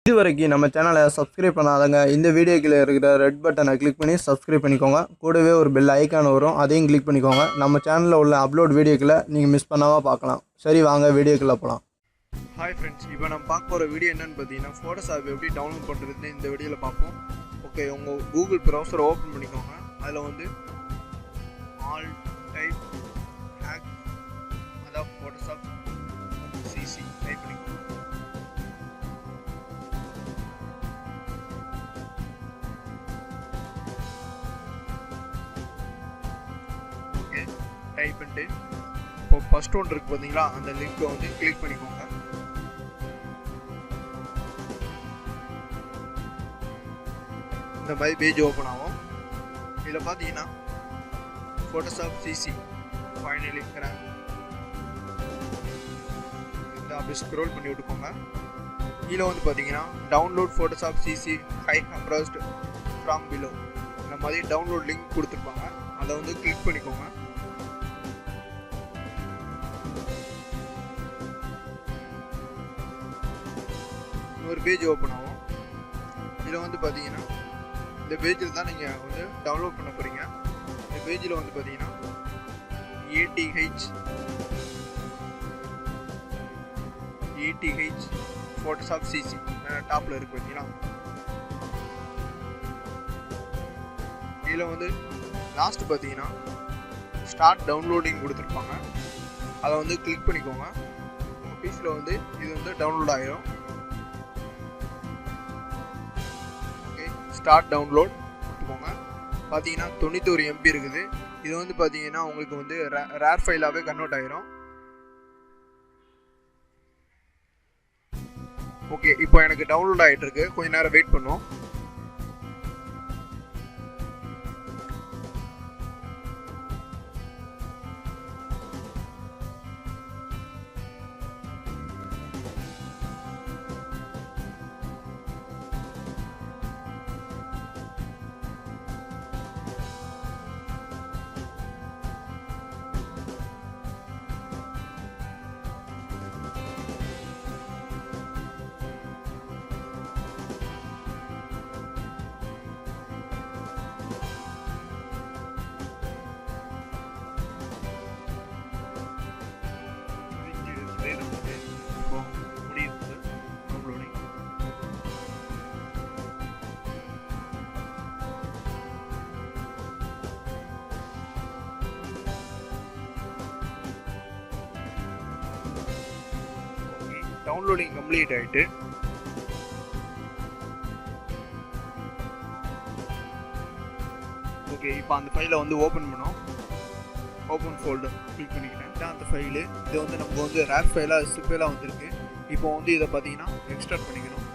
இதுவரைக்கும் நம்ம சேனலை சப்ஸ்கிரைப் பண்ணாதங்க இந்த வீடியோக்குள்ள இருக்கிற ரெட் பட்டனை கிளிக் பண்ணி சப்ஸ்கிரைப் பண்ணிக்கோங்க. கூடவே ஒரு பெல் ஐக்கான் வரும், அதையும் கிளிக் பண்ணிக்கோங்க. நம்ம சேனலில் உள்ள அப்லோட் வீடியோக்களை நீங்கள் மிஸ் பண்ணாமல் பார்க்கலாம். சரி, வாங்க வீடியோக்குள்ளே போகலாம். ஹாய் ஃப்ரெண்ட்ஸ், இப்போ நம்ம பார்க்க போகிற வீடியோ என்னென்னு பார்த்தீங்கன்னா ஃபோட்டோஷாப் எப்படி டவுன்லோட் பண்ணுறதுன்னு இந்த வீடியோவில் பார்ப்போம். ஓகே, உங்கள் கூகுள் ப்ரௌசரை ஓப்பன் பண்ணிக்கோங்க. அதில் வந்து ஆல் டைப் ஹேக் அதாவது ஃபோட்டோஷாப் சிசி டைப் பண்ணிக்கோங்க. ஓகே, டைப் பண்ணிட்டு இப்போ ஃபர்ஸ்ட் ஒன் இருக்குது பார்த்தீங்களா, அந்த லிங்க்கை வந்து கிளிக் பண்ணிக்கோங்க. இந்த மாதிரி பேஜ் ஓப்பன் ஆகும். இதில் பார்த்தீங்கன்னா ஃபோட்டோஷாப் சிசி ஃபைனலி கிராக் இந்த அப்படி ஸ்க்ரோல் பண்ணி விட்டுக்கோங்க. கீழே வந்து பார்த்தீங்கன்னா download Photoshop CC high compressed from below இந்த மாதிரி டவுன்லோட் லிங்க் கொடுத்துருப்பாங்க. அதை வந்து கிளிக் பண்ணிக்கோங்க. ஒரு பேஜ் ஓப்பன் ஆகும். இதில் வந்து பார்த்தீங்கன்னா இந்த பேஜில் தான் நீங்கள் வந்து டவுன்லோட் பண்ண போகிறீங்க. இந்த பேஜில் வந்து பார்த்தீங்கன்னா ஏடிஹெச் ஃபோட்டோஷாப் சிசி டாப்பில் இருக்குது பார்த்தீங்கன்னா. இதில் வந்து லாஸ்ட் பார்த்தீங்கன்னா ஸ்டார்ட் டவுன்லோடிங் கொடுத்துருப்பாங்க. அதை வந்து கிளிக் பண்ணிக்கோங்க. உங்கள் பீஸில் வந்து இது வந்து டவுன்லோட் ஆகிடும். ஸ்டார்ட் டவுன்லோட் கொடுத்துக்கோங்க. பார்த்தீங்கன்னா 91 MB இருக்குது. இது வந்து பார்த்தீங்கன்னா உங்களுக்கு வந்து ரேர் ஃபைலாகவே கன்வெர்ட் ஆகிரும். ஓகே, இப்போ எனக்கு டவுன்லோட் ஆகிட்டு இருக்கு. கொஞ்ச நேரம் வெயிட் பண்ணுவோம். டவுன்லோடிங் கம்ப்ளீட் ஆகிட்டு ஓகே, இப்போ அந்த ஃபைலை வந்து ஓப்பன் பண்ணோம். ஓப்பன் ஃபோல்டர் கிளிக் பண்ணிக்கிறேன். அந்த ஃபைலு இது வந்து நமக்கு வந்து ரேர் ஃபைலாக சிப்பெல்லாம் வந்துருக்கு. இப்போ வந்து இதை பார்த்தீங்கன்னா எக்ஸ்ட்ராக்ட் பண்ணிக்கணும்.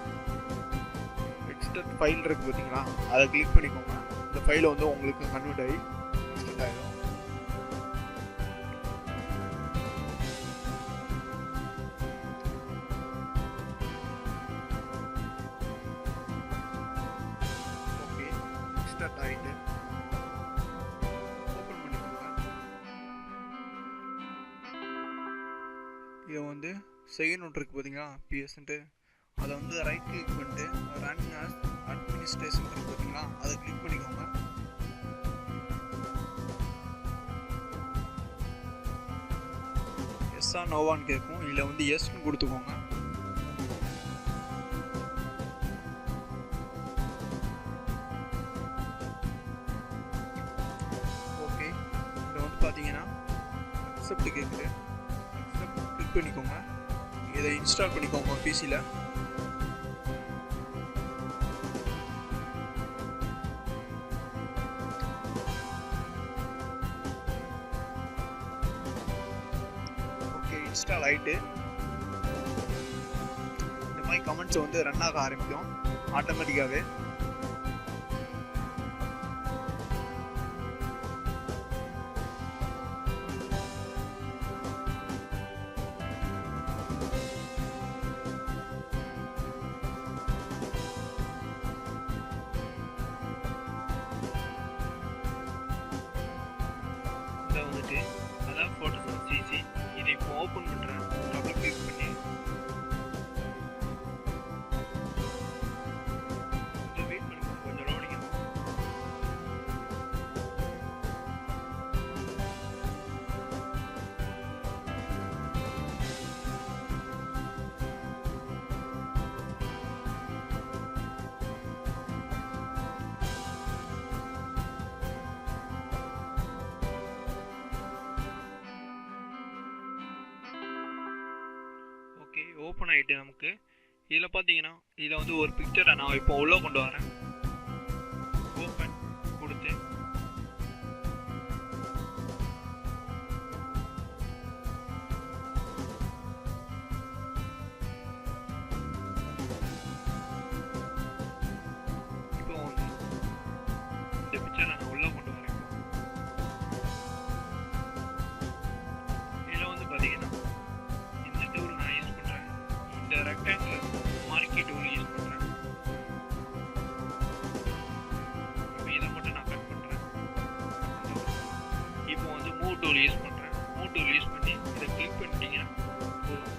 எக்ஸ்ட்ராக்ட் ஃபைல் இருக்குது பார்த்தீங்களா, அதை கிளிக் பண்ணிக்கோங்க. இந்த ஃபைலை வந்து உங்களுக்கு கன்வெர்ட் ஆகி எக்ஸ்ட்ராக்ட் ஆகிடும். ஓகே, எக்ஸ்ட்ராக்ட் ஆகிட்டு ஓப்பன் பண்ணிக்கோங்க. இதை வந்து செகண்ட் ஒன்று இருக்குது பார்த்தீங்களா, பிஎஸ்ன்ட்டு, அதை வந்து ரைட் கிளிக் பண்ணிட்டு ரன் ஆஸ் அட்மினிஸ்ட்ரேஷன் இருக்குது பார்த்தீங்களா, அதை கிளிக் பண்ணிக்கோங்க. எஸ்ஸா நோவான்னு கேட்கும். இதில் வந்து எஸ்ன்னு கொடுத்துக்கோங்க. ஓகே, இதில் வந்து பார்த்தீங்கன்னா அக்செப்ட் கேட்குது. அக்செப்ட் கிளிக் பண்ணிக்கோங்க. இதை இன்ஸ்டால் பண்ணிக்கோங்க பிசியில். ஓகே, இன்ஸ்டால் ஆகிட்டு இந்த மாதிரி கமெண்ட்ஸ் வந்து ரன் ஆக ஆரம்பிக்கும் ஆட்டோமேட்டிக்காகவே. வந்துட்டு அதான் ஃபோட்டோஷாப் சிசி. இதை இப்போ ஓப்பன் பண்ணுறேன். டபுள் கிளிக் பண்ணி ஓப்பன் ஆகிட்டு நமக்கு இதில் பார்த்தீங்கன்னா இதில் வந்து ஒரு பிக்சரை நான் இப்போ உள்ளே கொண்டு வரேன். ஓப்பன் கொடுத்து இப்போ வந்து இந்த பிக்சரை நான் உள்ளே கொண்டு வரேன். இதில் வந்து பார்த்தீங்கன்னா இந்த டூல் நான் யூஸ் பண்ணுறேன். இந்த ரெக்டாங்கிள் மார்க்கி டூல் யூஸ் பண்ணுறேன். இதை மட்டும் நான் கட் பண்ணுறேன். இப்போ வந்து மூவ் டூல் யூஸ் பண்ணுறேன். மூவ் டூல் யூஸ் பண்ணி இதை கிளிக் பண்ணிட்டீங்கன்னா போதும்.